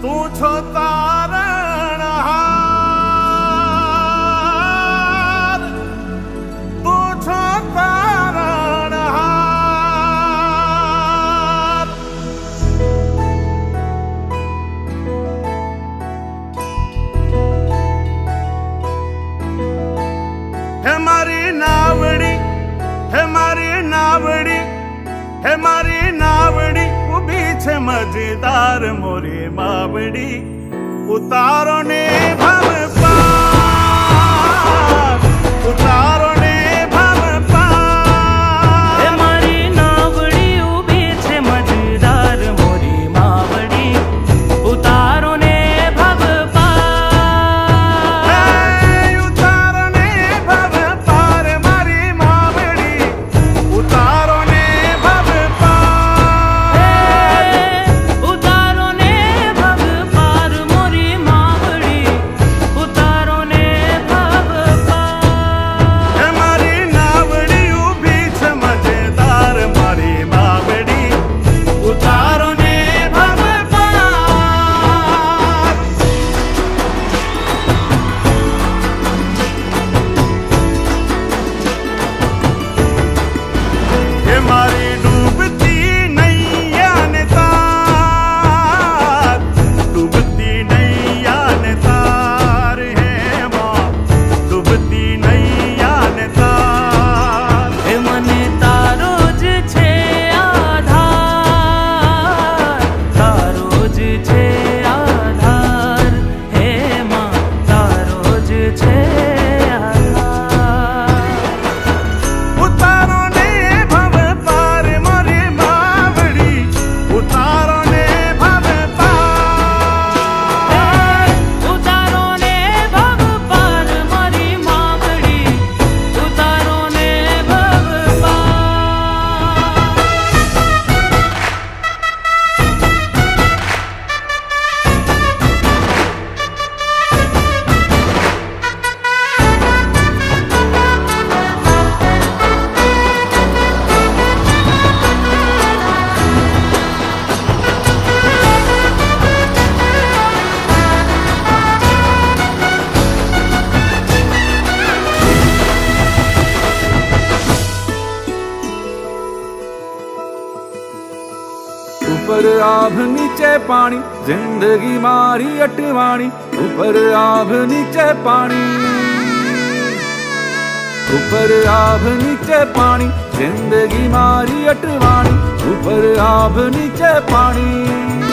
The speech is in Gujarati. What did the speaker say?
તું છો તારણહાર, તું છો તારણહાર. હે મારી નાવડી, હે મારી નાવડી, હે મારી નાવડી ઊભી છે મજેદાર મોરી માવડી. ઉતારો ને ભવ પાર, ઉતારો ને ભવ પાર. હે મારી નાવડી ઊભી છે મજેદાર મોરી માવડી. ઉતારો ને ભવ પાર. હે ઉતારો ને ભવ પાર મારી માવડી. ઉતારો ને ભવ પાર. ઉતારો ને ભવ પાર મોરી માવડી. ઉતારો ને ભવ પાર. હે મારી નાવડી ઊભી છે મજેદાર મારી માવડી. ઉતારો ને ભવ પાર. હે મારી ડૂબતી નૈયા ને તાર, ડૂબતી નૈયા ને તાર. હે માં ડૂબતી નૈયા ને તાર. હે મને તારો જ છે આધાર, તારો જ છે આધાર. હે માં તારો જ છે આધાર. ઉતારો ને ભવ પાર મારી માવડી. ઉતારો ને ભવ પાર. ઉતારો ને ભવ પાર મારી માવડી. ઉતારો ને ભવ પાર. ઉપર આભ નીચે પાણી, જિંદગી મારી અટવાણી. ઉપર આભ નીચે પાણી, ઉપર આભ નીચે પાણી, જિંદગી મારી અટવાણી. ઉપર આભ નીચે પાણી.